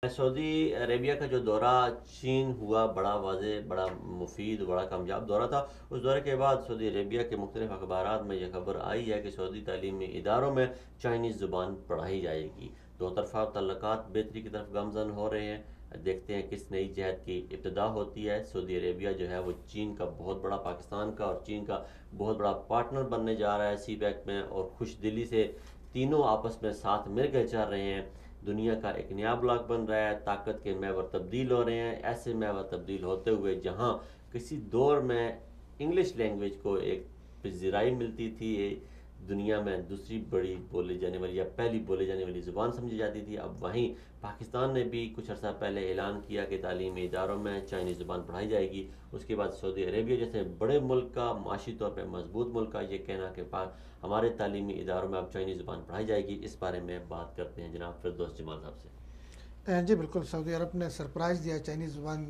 سعودی عربیہ کا جو دورہ چین ہوا، بڑا واضح، بڑا مفید، بڑا کامیاب دورہ تھا۔ اس دورے کے بعد سعودی عربیہ کے مختلف اخبارات میں یہ خبر آئی ہے کہ سعودی تعلیمی اداروں میں چائنیز زبان پڑھائی جائے گی۔ دو طرفہ تعلقات بہتری کی طرف گامزن ہو رہے ہیں۔ دیکھتے ہیں کس نئی جہد کی ابتدا ہوتی ہے۔ سعودی عربیہ جو ہے وہ چین کا بہت بڑا، پاکستان کا اور چین کا بہت بڑا پارٹنر بننے جا رہا ہے سی پیک میں، اور خوش دلی سے تینوں آپس میں ساتھ مل کر چل رہے ہیں۔ دنیا کا ایک نیا بلاک بن رہا ہے، طاقت کے محور تبدیل ہو رہے ہیں۔ ایسے محور تبدیل ہوتے ہوئے جہاں کسی دور میں انگلش لینگویج کو ایک پذیرائی ملتی تھی، دنیا میں دوسری بڑی بولے جانے والی یا پہلی بولے جانے والی زبان سمجھی جاتی تھی، اب وہیں پاکستان نے بھی کچھ عرصہ پہلے اعلان کیا کہ تعلیمی اداروں میں چائنیز زبان پڑھائی جائے گی۔ اس کے بعد سعودی عربیہ جیسے بڑے ملک کا، معاشی طور پہ مضبوط ملک کا یہ کہنا کہ ہمارے تعلیمی اداروں میں اب چائنیز زبان پڑھائی جائے گی، اس بارے میں بات کرتے ہیں جناب فردوس جمال صاحب سے۔ جی بالکل، سعودی عرب نے سرپرائز دیا چائنیز زبان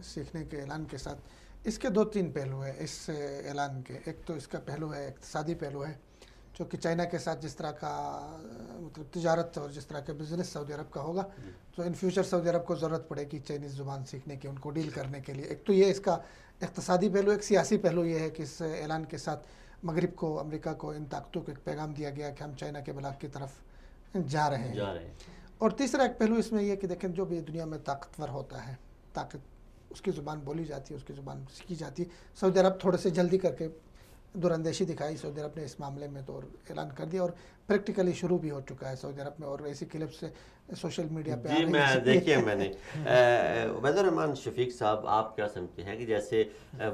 سیکھنے کے اعلان کے ساتھ۔ اس کے دو تین پہلو ہیں اس اعلان کے۔ ایک تو اس کا پہلو ہے اقتصادی پہلو ہے، جو کہ چائنا کے ساتھ جس طرح کا مطلب تجارت اور جس طرح کا بزنس سعودی عرب کا ہوگا، تو ان فیوچر سعودی عرب کو ضرورت پڑے گی چائنیز زبان سیکھنے کی، ان کو ڈیل کرنے کے لیے۔ ایک تو یہ اس کا اقتصادی پہلو۔ ایک سیاسی پہلو یہ ہے کہ اس اعلان کے ساتھ مغرب کو، امریکہ کو، ان طاقتوں کو ایک پیغام دیا گیا کہ ہم چائنا کے بلاک کی طرف جا رہے ہیں۔ اور تیسرا ایک پہلو اس میں یہ کہ دیکھیں، جو بھی دنیا میں طاقتور ہوتا ہے، طاقت اس کی زبان بولی جاتی ہے، اس کی زبان سیکھی جاتی ہے۔ سعودی عرب تھوڑے سے جلدی کر کے دور اندیشی دکھائی سعودی عرب نے اس معاملے میں، تو اعلان کر دیا اور پریکٹیکلی شروع بھی ہو چکا ہے سعودی عرب میں، اور ایسی کلپس سے سوشل میڈیا پہ جی میں دیکھیے میں نے عبید الرحمان شفیق صاحب، آپ کیا سمجھتے ہیں کہ جیسے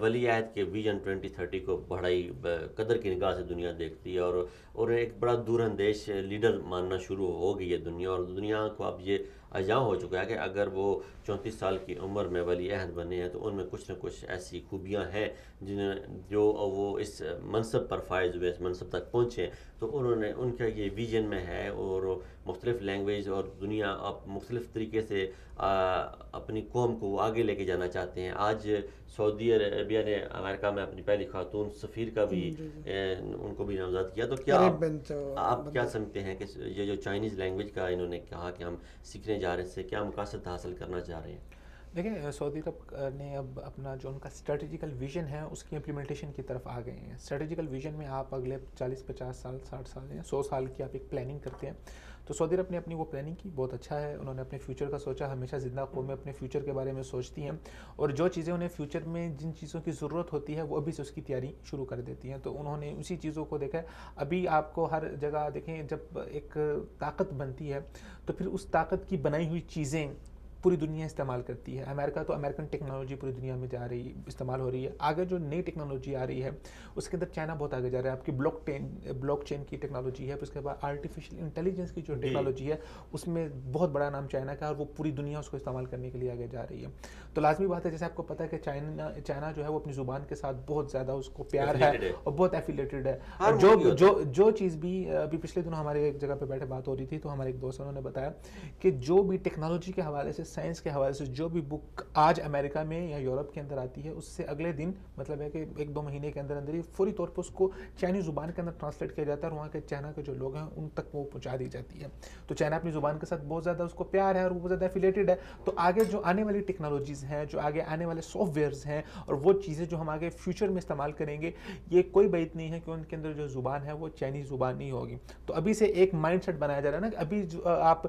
ولی عہد کے ویژن 2030 کو بڑائی قدر کی نگاہ سے دنیا دیکھتی ہے، اور ایک بڑا دور اندیش لیڈر ماننا شروع ہو گئی ہے دنیا، اور دنیا کو اب یہ اجاں ہو چکا ہے کہ اگر وہ 34 سال کی عمر میں ولی عہد بنے ہیں تو ان میں کچھ نہ کچھ ایسی خوبیاں ہیں جو وہ اس منصب پر فائز ہوئے، اس منصب تک پہنچے، تو انہوں نے ان کا یہ ویژن میں ہے، اور مختلف لینگویج اور دنیا اب مختلف طریقے سے اپنی قوم کو وہ آگے لے کے جانا چاہتے ہیں۔ آج سعودی عربیہ نے امریکہ میں اپنی پہلی خاتون سفیر کا بھی ان کو بھی نامزد کیا، تو کیا آپ کیا سمجھتے ہیں کہ یہ جو چائنیز لینگویج کا انہوں نے کہا کہ ہم سیکھنے جا رہے ہیں، اس سے کیا مقاصد حاصل کرنا چاہ رہے ہیں؟ دیکھیں، سعودی عرب نے اب اپنا جو ان کا اسٹریٹجیکل ویژن ہے اس کی امپلیمنٹیشن کی طرف آ گئے ہیں۔ اسٹریٹجیکل ویژن میں آپ اگلے 40-50 سال، 60 سال یا 100 سال کی آپ ایک پلاننگ کرتے ہیں، تو سعودی عرب نے اپنی وہ پلاننگ کی، بہت اچھا ہے۔ انہوں نے اپنے فیوچر کا سوچا، ہمیشہ زندہ قومیں اپنے فیوچر کے بارے میں سوچتی ہیں، اور جو چیزیں انہیں فیوچر میں جن چیزوں کی ضرورت ہوتی ہے وہ ابھی سے اس کی تیاری شروع کر دیتی ہیں، تو انہوں نے اسی چیزوں کو دیکھا ہے۔ ابھی آپ کو ہر جگہ دیکھیں، جب ایک طاقت بنتی ہے تو پھر اس طاقت کی بنائی ہوئی چیزیں پوری دنیا استعمال کرتی ہے۔ امریکہ تو امریکن ٹیکنالوجی پوری دنیا میں جا رہی، استعمال ہو رہی ہے۔ آگے جو نئی ٹیکنالوجی آ رہی ہے اس کے اندر چائنا بہت آگے جا رہا ہے۔ آپ کی بلاک چین کی ٹیکنالوجی ہے، پھر اس کے بعد آرٹیفیشل انٹیلیجنس کی جو ٹیکنالوجی ہے اس میں بہت بڑا نام چائنا کا ہے، اور وہ پوری دنیا اس کو استعمال کرنے کے لیے آگے جا رہی ہے۔ تو لازمی بات ہے، جیسے آپ کو پتہ ہے کہ چائنا جو ہے وہ اپنی زبان کے ساتھ بہت زیادہ اس کو پیار ہے اور بہت ایفیلیٹڈ ہے۔ جو چیز بھی ابھی پچھلے دنوں ہمارے ایک جگہ پہ بیٹھے بات ہو رہی تھی، تو ہمارے ایک دوست انہوں نے بتایا کہ جو بھی ٹیکنالوجی کے حوالے سے، سائنس کے حوالے سے جو بھی بک آج امریکہ میں یا یورپ کے اندر آتی ہے، اس سے اگلے دن مطلب ہے کہ 1-2 مہینے کے اندر ہی فوری طور پر اس کو چائنی زبان کے اندر ٹرانسلیٹ کیا جاتا ہے، اور وہاں کے چائنا کے جو لوگ ہیں ان تک وہ پہنچا دی جاتی ہے۔ تو چائنا اپنی زبان کے ساتھ بہت زیادہ اس کو پیار ہے اور وہ بہت زیادہ ایفیلیٹڈ ہے۔ تو آگے جو آنے والی ٹیکنالوجیز ہیں، جو آگے آنے والے سافٹ ویئرز ہیں، اور وہ چیزیں جو ہم آگے فیوچر میں استعمال کریں گے، یہ کوئی بعید نہیں ہے کہ ان کے اندر جو زبان ہے وہ چائنیز زبان نہیں ہوگی۔ تو ابھی سے ایک مائنڈ سیٹ بنایا جا رہا ہے نا کہ ابھی آپ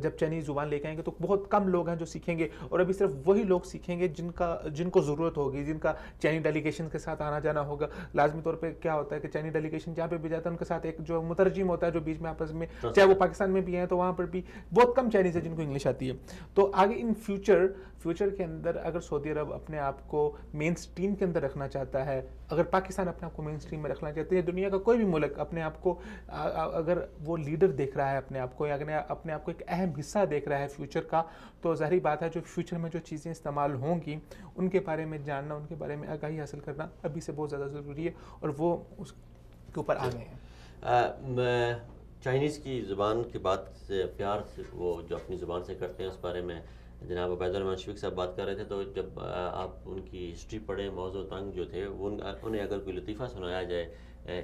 جب چائنیز زبان لے کے آئیں گے تو بہت کم لوگ ہیں جو سیکھیں گے، اور ابھی صرف وہی لوگ سیکھیں گے جن کو ضرورت ہوگی، جن کا چائنی ڈیلیگیشن کے ساتھ آنا جانا ہوگا۔ لازمی طور پہ کیا ہوتا ہے کہ چائنی ڈیلیگیشن جہاں پہ بھی جاتا ہے ان کے ساتھ ایک جو مترجم ہوتا ہے جو بیچ میں آپس میں، چاہے وہ پاکستان میں بھی ہیں تو وہاں پر بھی بہت کم چائنیز ہے جن کو انگلش آتی ہے۔ تو آگے ان فیوچر کے اندر اگر سعودی عرب اپنے آپ کو مین سٹریم کے اندر رکھنا چاہتا ہے، اگر پاکستان اپنے آپ کو مین سٹریم میں رکھنا چاہتے ہیں، دنیا کا کوئی بھی ملک اپنے آپ کو اگر وہ لیڈر دیکھ رہا ہے اپنے آپ کو، یا اپنے آپ کو ایک اہم حصہ دیکھ رہا ہے فیوچر کا، تو ظاہری بات ہے جو فیوچر میں جو چیزیں استعمال ہوں گی ان کے بارے میں جاننا، ان کے بارے میں آگاہی حاصل کرنا ابھی سے بہت زیادہ ضروری ہے، اور وہ اس کے اوپر آ گئے ہیں۔ چائنیز کی زبان کی بات سے پیار سے وہ جو اپنی زبان سے کرتے ہیں، اس بارے میں جناب عبید الرحمان شفیق صاحب بات کر رہے تھے، تو جب آپ ان کی ہسٹری پڑھیں، موضوع تنگ جو تھے، انہیں اگر کوئی لطیفہ سنایا جائے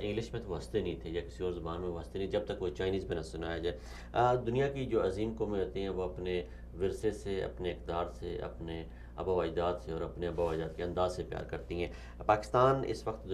انگلش میں تو وہ ہنستے نہیں تھے یا کسی اور زبان میں وہ ہنستے نہیں جب تک وہ چائنیز میں نہ سنایا جائے. دنیا کی جو عظیم قومیں ہوتی ہیں وہ اپنے ورثے سے، اپنے اقدار سے، اپنے آبا و اجداد سے اور اپنے آبا و اجداد کے انداز سے پیار کرتی ہیں. پاکستان اس وقت